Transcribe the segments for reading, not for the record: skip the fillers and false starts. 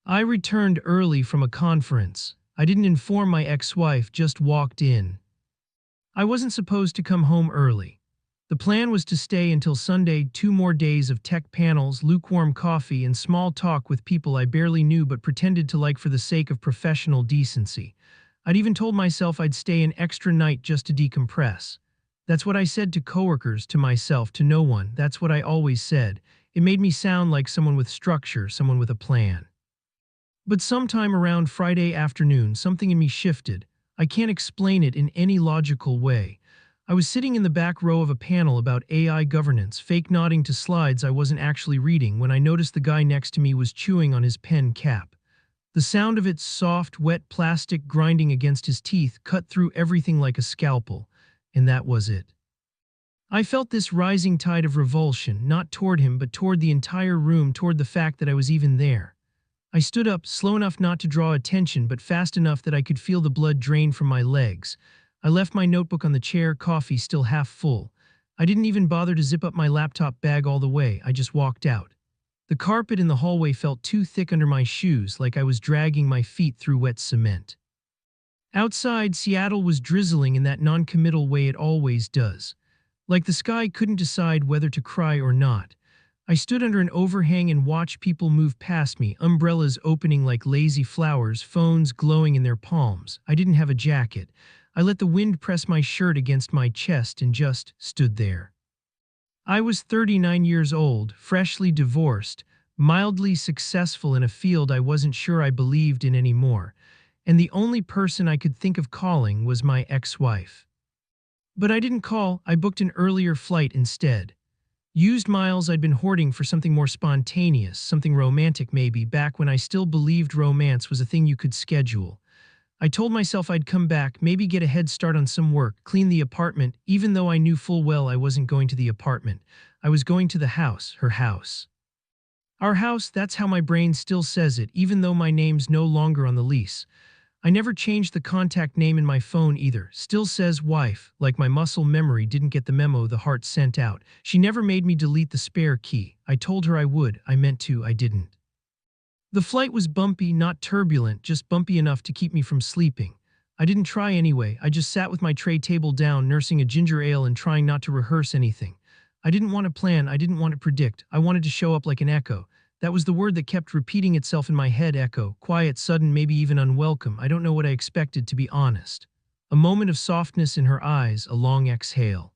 I returned early from a conference. I didn't inform my ex-wife, just walked in. I wasn't supposed to come home early. The plan was to stay until Sunday, 2 more days of tech panels, lukewarm coffee, and small talk with people I barely knew but pretended to like for the sake of professional decency. I'd even told myself I'd stay an extra night just to decompress. That's what I said to coworkers, to myself, to no one. That's what I always said. It made me sound like someone with structure, someone with a plan. But sometime around Friday afternoon, something in me shifted. I can't explain it in any logical way. I was sitting in the back row of a panel about AI governance, fake nodding to slides I wasn't actually reading, when I noticed the guy next to me was chewing on his pen cap. The sound of its soft, wet plastic grinding against his teeth cut through everything like a scalpel, and that was it. I felt this rising tide of revulsion, not toward him but toward the entire room, toward the fact that I was even there. I stood up, slow enough not to draw attention but fast enough that I could feel the blood drain from my legs. I left my notebook on the chair, coffee still half full. I didn't even bother to zip up my laptop bag all the way, I just walked out. The carpet in the hallway felt too thick under my shoes, like I was dragging my feet through wet cement. Outside, Seattle was drizzling in that non-committal way it always does. Like the sky couldn't decide whether to cry or not. I stood under an overhang and watched people move past me, umbrellas opening like lazy flowers, phones glowing in their palms. I didn't have a jacket. I let the wind press my shirt against my chest and just stood there. I was 39 years old, freshly divorced, mildly successful in a field I wasn't sure I believed in anymore, and the only person I could think of calling was my ex-wife. But I didn't call, I booked an earlier flight instead. Used miles I'd been hoarding for something more spontaneous, something romantic maybe, back when I still believed romance was a thing you could schedule. I told myself I'd come back, maybe get a head start on some work, clean the apartment, even though I knew full well I wasn't going to the apartment. I was going to the house, her house. Our house, that's how my brain still says it, even though my name's no longer on the lease. I never changed the contact name in my phone either. Still says wife, like my muscle memory didn't get the memo the heart sent out. She never made me delete the spare key. I told her I would, I meant to, I didn't. The flight was bumpy, not turbulent, just bumpy enough to keep me from sleeping. I didn't try anyway. I just sat with my tray table down, nursing a ginger ale and trying not to rehearse anything. I didn't want to plan, I didn't want to predict. I wanted to show up like an echo. That was the word that kept repeating itself in my head, echo. Quiet, sudden, maybe even unwelcome. I don't know what I expected, to be honest. A moment of softness in her eyes, a long exhale.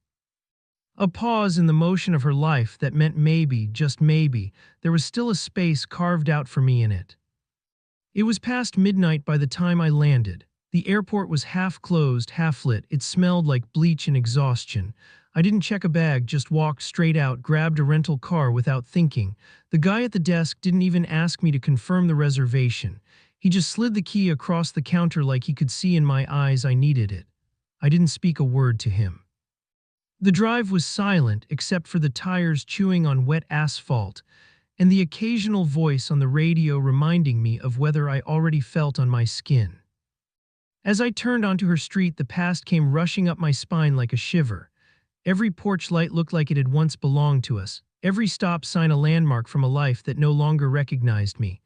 A pause in the motion of her life that meant maybe, just maybe, there was still a space carved out for me in it. It was past midnight by the time I landed. The airport was half closed, half lit. It smelled like bleach and exhaustion. I didn't check a bag, just walked straight out, grabbed a rental car without thinking. The guy at the desk didn't even ask me to confirm the reservation. He just slid the key across the counter like he could see in my eyes I needed it. I didn't speak a word to him. The drive was silent except for the tires chewing on wet asphalt and the occasional voice on the radio reminding me of weather I already felt on my skin. As I turned onto her street, the past came rushing up my spine like a shiver. Every porch light looked like it had once belonged to us. Every stop sign a landmark from a life that no longer recognized me.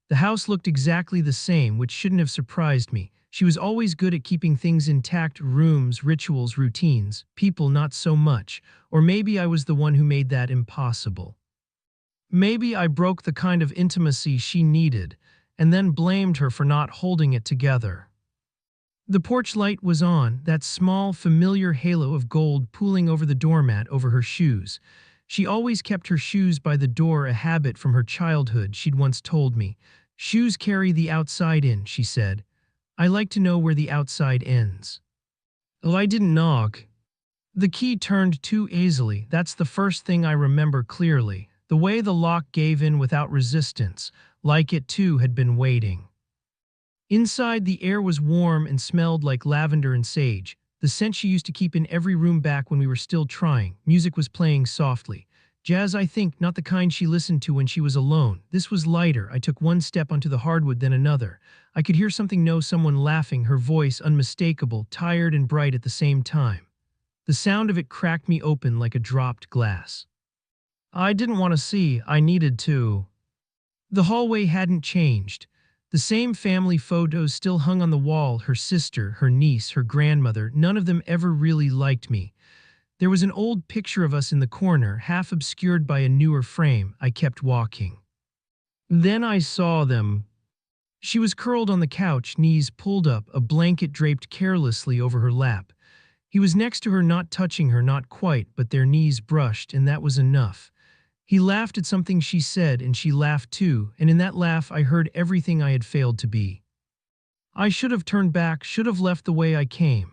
The house looked exactly the same, which shouldn't have surprised me. She was always good at keeping things intact, rooms, rituals, routines. People, not so much. Or maybe I was the one who made that impossible. Maybe I broke the kind of intimacy she needed, and then blamed her for not holding it together. The porch light was on, that small, familiar halo of gold pooling over the doormat over her shoes. She always kept her shoes by the door, a habit from her childhood, she'd once told me. Shoes carry the outside in, she said. I like to know where the outside ends. Oh, I didn't knock. The key turned too easily. That's the first thing I remember clearly. The way the lock gave in without resistance, like it too had been waiting. Inside, the air was warm and smelled like lavender and sage, the scent she used to keep in every room back when we were still trying. Music was playing softly. Jazz, I think, not the kind she listened to when she was alone. This was lighter. I took one step onto the hardwood, then another. I could hear something, know someone laughing, her voice unmistakable, tired and bright at the same time. The sound of it cracked me open like a dropped glass. I didn't want to see, I needed to. The hallway hadn't changed. The same family photos still hung on the wall, her sister, her niece, her grandmother. None of them ever really liked me. There was an old picture of us in the corner, half obscured by a newer frame. I kept walking. Then I saw them. She was curled on the couch, knees pulled up, a blanket draped carelessly over her lap. He was next to her, not touching her, not quite, but their knees brushed, and that was enough. He laughed at something she said, and she laughed too, and in that laugh I heard everything I had failed to be. I should have turned back, should have left the way I came.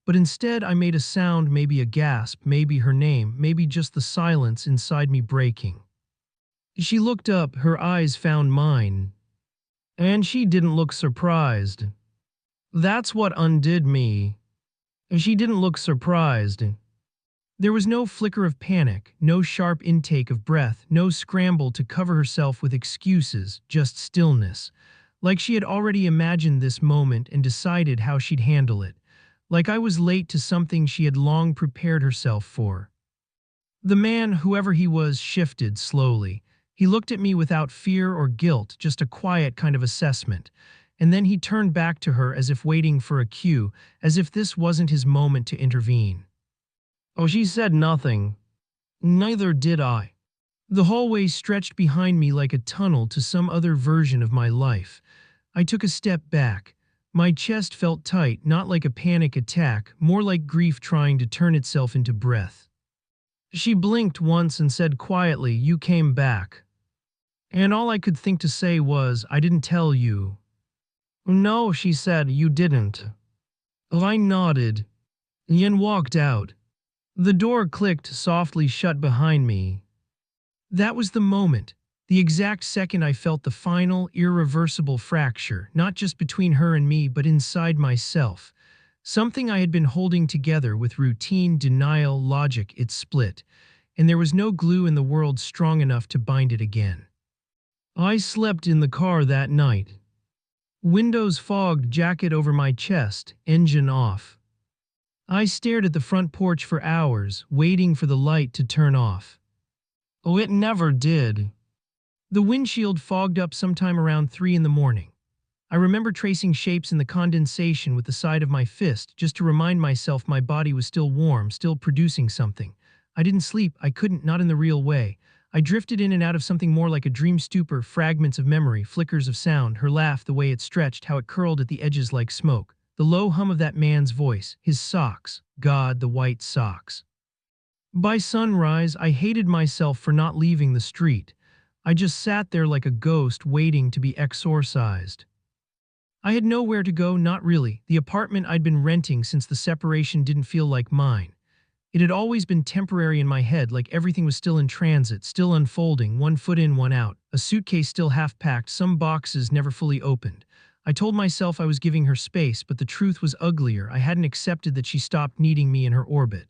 But instead I made a sound, maybe a gasp, maybe her name, maybe just the silence inside me breaking. She looked up, her eyes found mine. And she didn't look surprised. That's what undid me. She didn't look surprised. There was no flicker of panic, no sharp intake of breath, no scramble to cover herself with excuses, just stillness. Like she had already imagined this moment and decided how she'd handle it. Like I was late to something she had long prepared herself for. The man, whoever he was, shifted slowly. He looked at me without fear or guilt, just a quiet kind of assessment. And then he turned back to her as if waiting for a cue, as if this wasn't his moment to intervene. Oh, she said nothing. Neither did I. The hallway stretched behind me like a tunnel to some other version of my life. I took a step back. My chest felt tight, not like a panic attack, more like grief trying to turn itself into breath. She blinked once and said quietly, "You came back." And all I could think to say was, "I didn't tell you." "No," she said, "you didn't." I nodded. Yen walked out. The door clicked softly shut behind me. That was the moment, the exact second I felt the final, irreversible fracture, not just between her and me, but inside myself. Something I had been holding together with routine, denial, logic, it split, and there was no glue in the world strong enough to bind it again. I slept in the car that night. Windows fogged, jacket over my chest, engine off. I stared at the front porch for hours, waiting for the light to turn off. Oh, it never did. The windshield fogged up sometime around 3 in the morning. I remember tracing shapes in the condensation with the side of my fist just to remind myself my body was still warm, still producing something. I didn't sleep, I couldn't, not in the real way. I drifted in and out of something more like a dream stupor, fragments of memory, flickers of sound, her laugh, the way it stretched, how it curled at the edges like smoke. The low hum of that man's voice, his socks, God, the white socks. By sunrise, I hated myself for not leaving the street. I just sat there like a ghost waiting to be exorcised. I had nowhere to go, not really. The apartment I'd been renting since the separation didn't feel like mine. It had always been temporary in my head, like everything was still in transit, still unfolding, one foot in, one out, a suitcase still half-packed, some boxes never fully opened. I told myself I was giving her space, but the truth was uglier. I hadn't accepted that she stopped needing me in her orbit.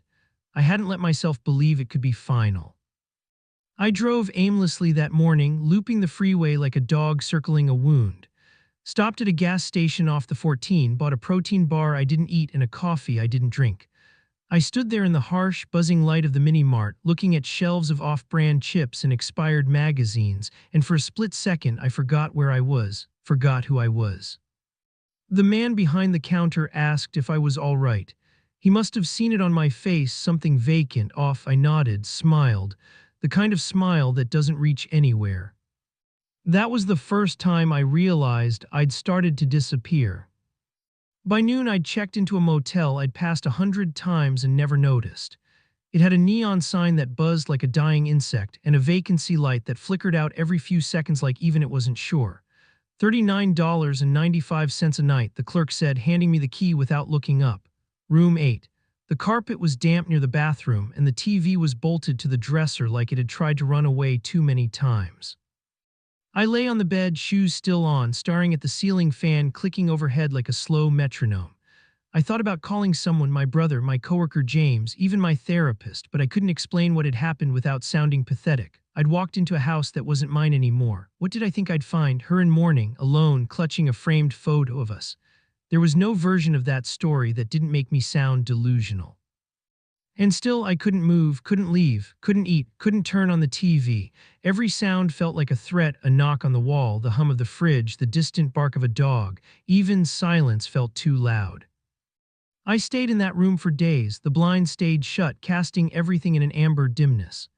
I hadn't let myself believe it could be final. I drove aimlessly that morning, looping the freeway like a dog circling a wound. Stopped at a gas station off the 14, bought a protein bar I didn't eat and a coffee I didn't drink. I stood there in the harsh, buzzing light of the mini-mart, looking at shelves of off-brand chips and expired magazines, and for a split second I forgot where I was, forgot who I was. The man behind the counter asked if I was all right. He must have seen it on my face, something vacant, off. I nodded, smiled, the kind of smile that doesn't reach anywhere. That was the first time I realized I'd started to disappear. By noon I'd checked into a motel I'd passed 100 times and never noticed. It had a neon sign that buzzed like a dying insect and a vacancy light that flickered out every few seconds like even it wasn't sure. $39.95 a night, the clerk said, handing me the key without looking up. Room 8. The carpet was damp near the bathroom and the TV was bolted to the dresser like it had tried to run away too many times. I lay on the bed, shoes still on, staring at the ceiling fan clicking overhead like a slow metronome. I thought about calling someone, my brother, my coworker James, even my therapist, but I couldn't explain what had happened without sounding pathetic. I'd walked into a house that wasn't mine anymore. What did I think I'd find? Her in mourning, alone, clutching a framed photo of us. There was no version of that story that didn't make me sound delusional. And still I couldn't move, couldn't leave, couldn't eat, couldn't turn on the TV. Every sound felt like a threat, a knock on the wall, the hum of the fridge, the distant bark of a dog. Even silence felt too loud. I stayed in that room for days, the blinds stayed shut, casting everything in an amber dimness.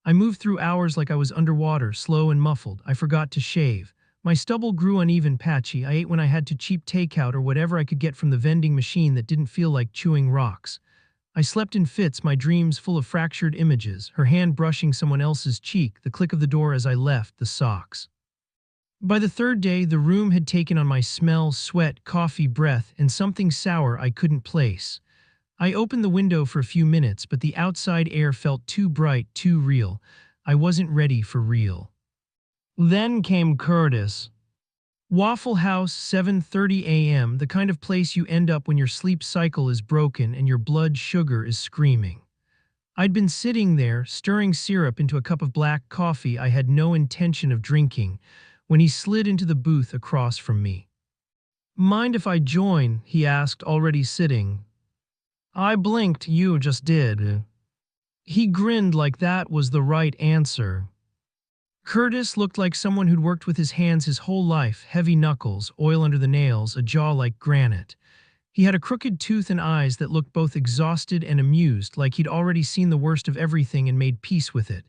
I moved through hours like I was underwater, slow and muffled. I forgot to shave. My stubble grew uneven, patchy. I ate when I had to, cheap takeout or whatever I could get from the vending machine that didn't feel like chewing rocks. I slept in fits, my dreams full of fractured images, her hand brushing someone else's cheek, the click of the door as I left, the socks. By the third day, the room had taken on my smell, sweat, coffee, breath, and something sour I couldn't place. I opened the window for a few minutes, but the outside air felt too bright, too real. I wasn't ready for real. Then came Curtis. Waffle House, 7:30 a.m., the kind of place you end up when your sleep cycle is broken and your blood sugar is screaming. I'd been sitting there, stirring syrup into a cup of black coffee I had no intention of drinking, when he slid into the booth across from me. "Mind if I join?" he asked, already sitting. I blinked. "You just did." He grinned like that was the right answer. Curtis looked like someone who'd worked with his hands his whole life, heavy knuckles, oil under the nails, a jaw like granite. He had a crooked tooth and eyes that looked both exhausted and amused, like he'd already seen the worst of everything and made peace with it.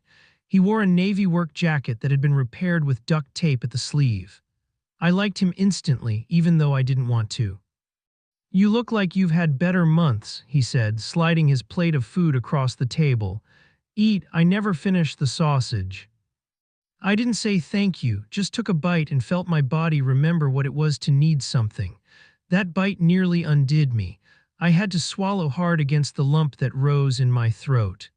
He wore a navy work jacket that had been repaired with duct tape at the sleeve. I liked him instantly, even though I didn't want to. "You look like you've had better months," he said, sliding his plate of food across the table. "Eat, I never finished the sausage." I didn't say thank you, just took a bite and felt my body remember what it was to need something. That bite nearly undid me. I had to swallow hard against the lump that rose in my throat.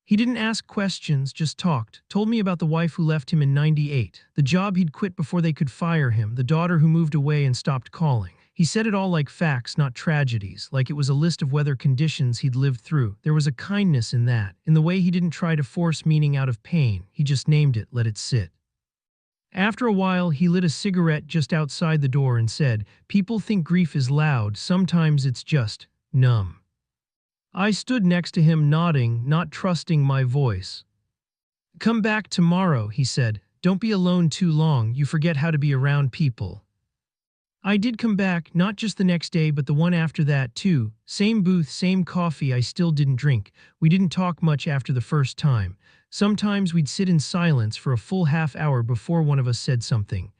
He didn't ask questions, just talked, told me about the wife who left him in '98, the job he'd quit before they could fire him, the daughter who moved away and stopped calling. He said it all like facts, not tragedies, like it was a list of weather conditions he'd lived through. There was a kindness in that, in the way he didn't try to force meaning out of pain, he just named it, let it sit. After a while, he lit a cigarette just outside the door and said, "People think grief is loud, sometimes it's just numb." I stood next to him nodding, not trusting my voice. "Come back tomorrow," he said. "Don't be alone too long, you forget how to be around people." I did come back, not just the next day but the one after that too. Same booth, same coffee I still didn't drink. We didn't talk much after the first time. Sometimes we'd sit in silence for a full half hour before one of us said something.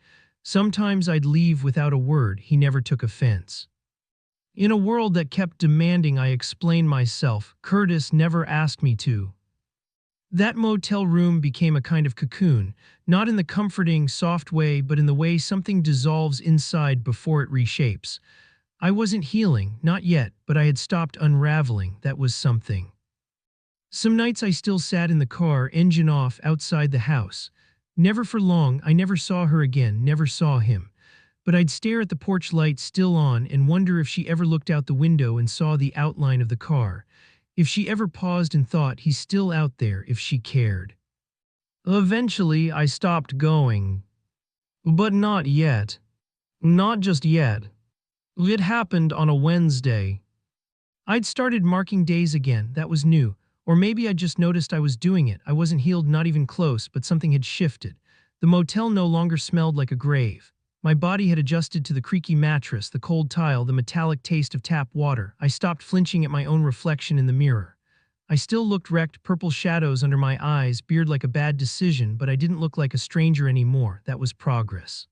Sometimes I'd leave without a word, he never took offense. In a world that kept demanding I explain myself, Curtis never asked me to. That motel room became a kind of cocoon, not in the comforting, soft way, but in the way something dissolves inside before it reshapes. I wasn't healing, not yet, but I had stopped unraveling, that was something. Some nights I still sat in the car, engine off, outside the house. Never for long, I never saw her again, never saw him. But I'd stare at the porch light still on and wonder if she ever looked out the window and saw the outline of the car. If she ever paused and thought, he's still out there, if she cared. Eventually, I stopped going. But not yet. Not just yet. It happened on a Wednesday. I'd started marking days again, that was new. Or maybe I just noticed I was doing it. I wasn't healed, not even close, but something had shifted. The motel no longer smelled like a grave. My body had adjusted to the creaky mattress, the cold tile, the metallic taste of tap water. I stopped flinching at my own reflection in the mirror. I still looked wrecked, purple shadows under my eyes, beard like a bad decision, but I didn't look like a stranger anymore. That was progress.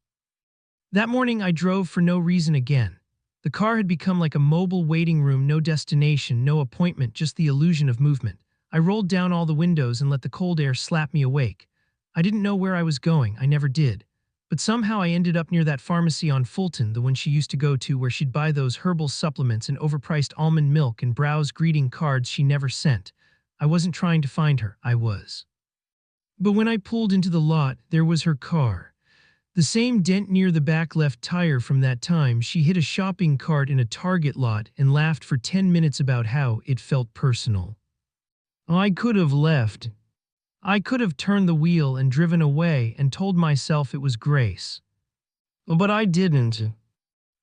That morning I drove for no reason again. The car had become like a mobile waiting room, no destination, no appointment, just the illusion of movement. I rolled down all the windows and let the cold air slap me awake. I didn't know where I was going, I never did. But somehow I ended up near that pharmacy on Fulton, the one she used to go to, where she'd buy those herbal supplements and overpriced almond milk and browse greeting cards she never sent. I wasn't trying to find her, I was. But when I pulled into the lot, there was her car. The same dent near the back left tire from that time she hit a shopping cart in a Target lot and laughed for 10 minutes about how it felt personal. I could have left. I could have turned the wheel and driven away and told myself it was grace. But I didn't.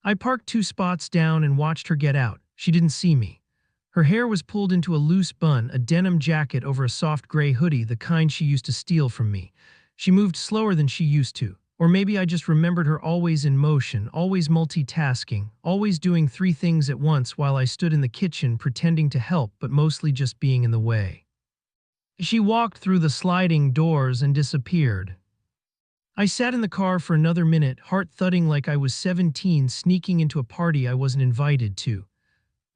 I parked 2 spots down and watched her get out. She didn't see me. Her hair was pulled into a loose bun, a denim jacket over a soft gray hoodie, the kind she used to steal from me. She moved slower than she used to. Or maybe I just remembered her always in motion, always multitasking, always doing three things at once while I stood in the kitchen pretending to help but mostly just being in the way. She walked through the sliding doors and disappeared. I sat in the car for another minute, heart thudding like I was 17 sneaking into a party I wasn't invited to.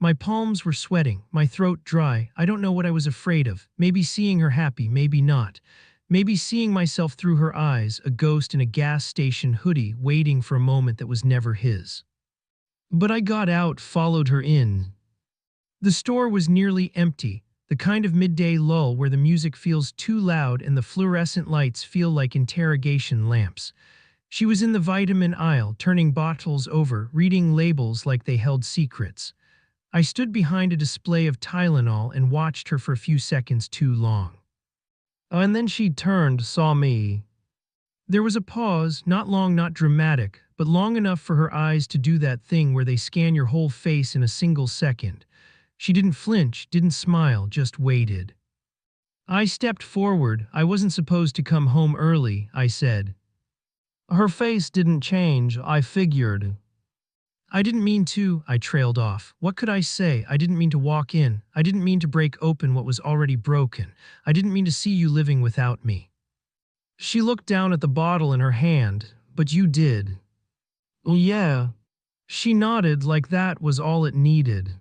My palms were sweating, my throat dry. I don't know what I was afraid of. Maybe seeing her happy, maybe not. Maybe seeing myself through her eyes, a ghost in a gas station hoodie waiting for a moment that was never his. But I got out, followed her in. The store was nearly empty, the kind of midday lull where the music feels too loud and the fluorescent lights feel like interrogation lamps. She was in the vitamin aisle, turning bottles over, reading labels like they held secrets. I stood behind a display of Tylenol and watched her for a few seconds too long. And then she turned, saw me. There was a pause, not long, not dramatic, but long enough for her eyes to do that thing where they scan your whole face in a single second. She didn't flinch, didn't smile, just waited. I stepped forward. I wasn't supposed to come home early, I said. Her face didn't change, I figured. I didn't mean to, I trailed off. What could I say? I didn't mean to walk in. I didn't mean to break open what was already broken. I didn't mean to see you living without me. She looked down at the bottle in her hand. But you did. Yeah. She nodded like that was all it needed.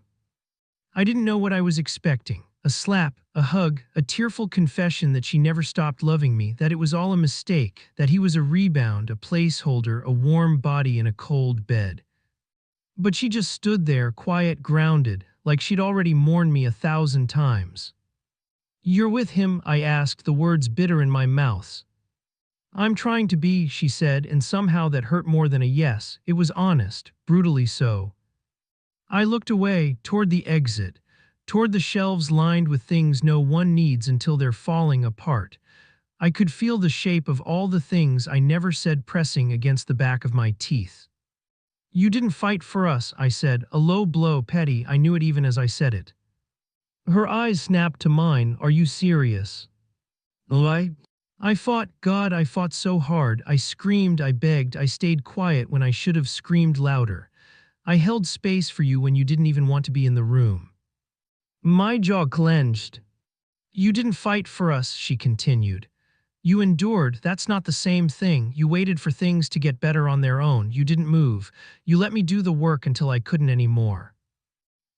I didn't know what I was expecting. A slap, a hug, a tearful confession that she never stopped loving me, that it was all a mistake, that he was a rebound, a placeholder, a warm body in a cold bed. But she just stood there, quiet, grounded, like she'd already mourned me 1,000 times. You're with him? I asked, the words bitter in my mouth. I'm trying to be, she said, and somehow that hurt more than a yes. It was honest, brutally so. I looked away, toward the exit, toward the shelves lined with things no one needs until they're falling apart. I could feel the shape of all the things I never said pressing against the back of my teeth. You didn't fight for us, I said, a low blow, petty. I knew it even as I said it. Her eyes snapped to mine. Are you serious? I fought, God, I fought so hard. I screamed, I begged, I stayed quiet when I should have screamed louder. I held space for you when you didn't even want to be in the room. My jaw clenched. You didn't fight for us, she continued. You endured. That's not the same thing. You waited for things to get better on their own. You didn't move. You let me do the work until I couldn't anymore.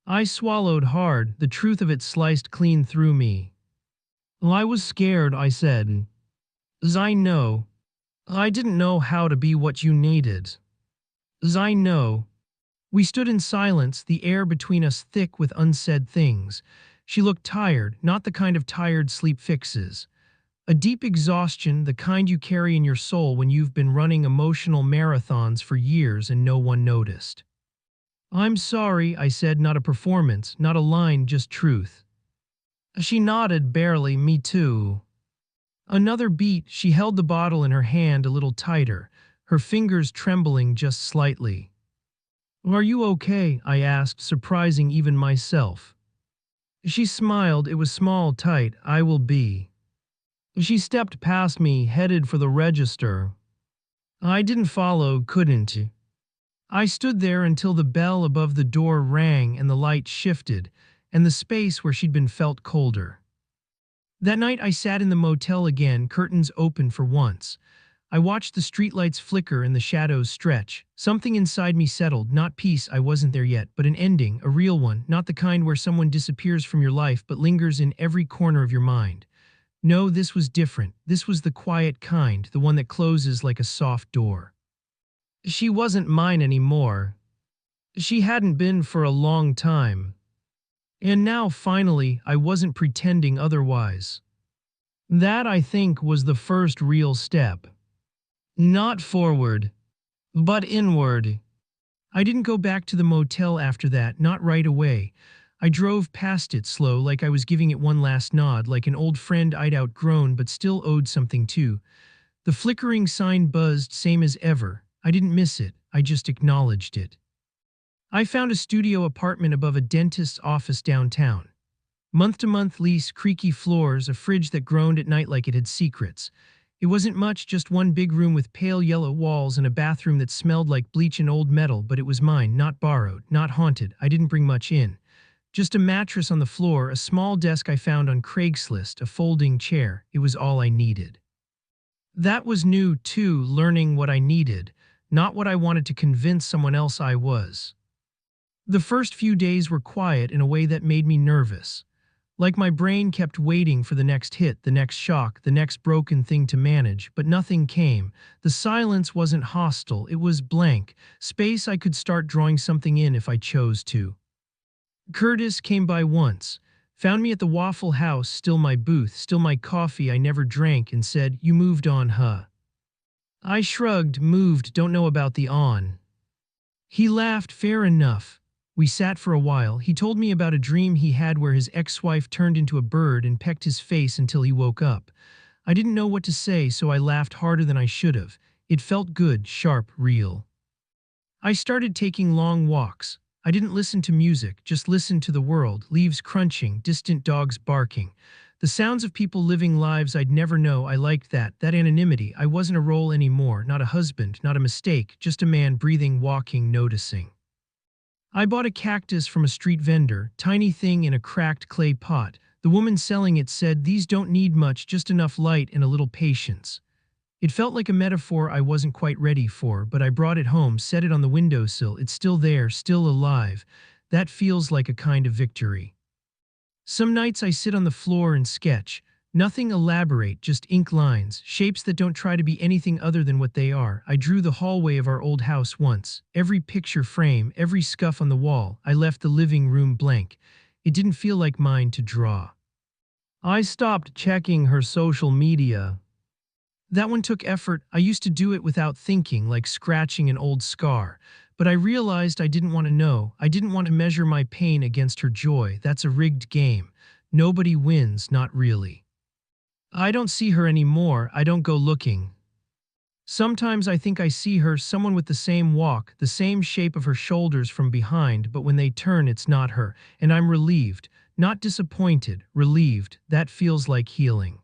I swallowed hard, the truth of it sliced clean through me. I was scared, I said. I know. I didn't know how to be what you needed. I know. We stood in silence, the air between us thick with unsaid things. She looked tired, not the kind of tired sleep fixes. A deep exhaustion, the kind you carry in your soul when you've been running emotional marathons for years and no one noticed. I'm sorry, I said, not a performance, not a line, just truth. She nodded barely, me too. Another beat, she held the bottle in her hand a little tighter, her fingers trembling just slightly. Are you okay? I asked, surprising even myself. She smiled, it was small, tight, I will be. She stepped past me, headed for the register. I didn't follow, couldn't. I stood there until the bell above the door rang and the light shifted, and the space where she'd been felt colder. That night I sat in the motel again, curtains open for once. I watched the streetlights flicker and the shadows stretch. Something inside me settled, not peace, I wasn't there yet, but an ending, a real one, not the kind where someone disappears from your life but lingers in every corner of your mind. No, this was different. This was the quiet kind, the one that closes like a soft door. She wasn't mine anymore. She hadn't been for a long time. And now, finally, I wasn't pretending otherwise. That, I think, was the first real step. Not forward, but inward. I didn't go back to the motel after that, not right away. I drove past it slow, like I was giving it one last nod, like an old friend I'd outgrown but still owed something to. The flickering sign buzzed, same as ever. I didn't miss it, I just acknowledged it. I found a studio apartment above a dentist's office downtown. Month-to-month lease, creaky floors, a fridge that groaned at night like it had secrets. It wasn't much, just one big room with pale yellow walls and a bathroom that smelled like bleach and old metal, but it was mine, not borrowed, not haunted. I didn't bring much in. Just a mattress on the floor, a small desk I found on Craigslist, a folding chair. It was all I needed. That was new, too, learning what I needed, not what I wanted to convince someone else I was. The first few days were quiet in a way that made me nervous. Like my brain kept waiting for the next hit, the next shock, the next broken thing to manage, but nothing came. The silence wasn't hostile, it was blank, space I could start drawing something in if I chose to. Curtis came by once, found me at the Waffle House, still my booth, still my coffee I never drank, and said, "You moved on, huh?" I shrugged, moved, don't know about the on. He laughed, fair enough. We sat for a while. He told me about a dream he had where his ex-wife turned into a bird and pecked his face until he woke up. I didn't know what to say, so I laughed harder than I should have. It felt good, sharp, real. I started taking long walks. I didn't listen to music, just listened to the world, leaves crunching, distant dogs barking. The sounds of people living lives I'd never know. I liked that anonymity. I wasn't a role anymore, not a husband, not a mistake, just a man breathing, walking, noticing. I bought a cactus from a street vendor, tiny thing in a cracked clay pot. The woman selling it said, "These don't need much, just enough light and a little patience." It felt like a metaphor I wasn't quite ready for, but I brought it home, set it on the windowsill. It's still there, still alive. That feels like a kind of victory. Some nights I sit on the floor and sketch. Nothing elaborate, just ink lines, shapes that don't try to be anything other than what they are. I drew the hallway of our old house once. Every picture frame, every scuff on the wall. I left the living room blank. It didn't feel like mine to draw. I stopped checking her social media. That one took effort. I used to do it without thinking, like scratching an old scar. But I realized I didn't want to know. I didn't want to measure my pain against her joy. That's a rigged game. Nobody wins, not really. I don't see her anymore. I don't go looking. Sometimes I think I see her, someone with the same walk, the same shape of her shoulders from behind, but when they turn, it's not her. And I'm relieved, not disappointed, relieved. That feels like healing.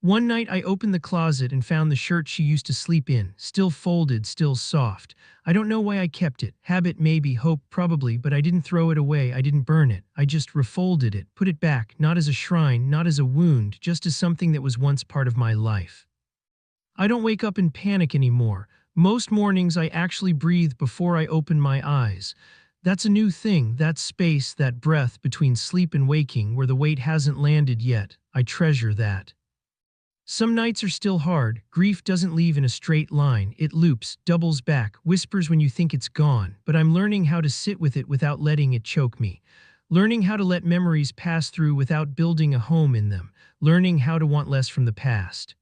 One night I opened the closet and found the shirt she used to sleep in, still folded, still soft. I don't know why I kept it. Habit maybe, hope probably, but I didn't throw it away, I didn't burn it. I just refolded it, put it back, not as a shrine, not as a wound, just as something that was once part of my life. I don't wake up in panic anymore. Most mornings I actually breathe before I open my eyes. That's a new thing, that space, that breath between sleep and waking where the weight hasn't landed yet. I treasure that. Some nights are still hard. Grief doesn't leave in a straight line. It loops, doubles back, whispers when you think it's gone. But I'm learning how to sit with it without letting it choke me. Learning how to let memories pass through without building a home in them. Learning how to want less from the past.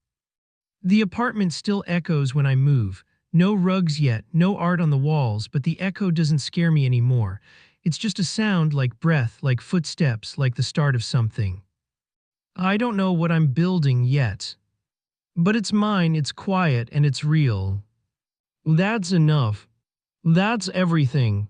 The apartment still echoes when I move. No rugs yet, no art on the walls, but the echo doesn't scare me anymore. It's just a sound, like breath, like footsteps, like the start of something. I don't know what I'm building yet. But it's mine, it's quiet, and it's real. That's enough. That's everything.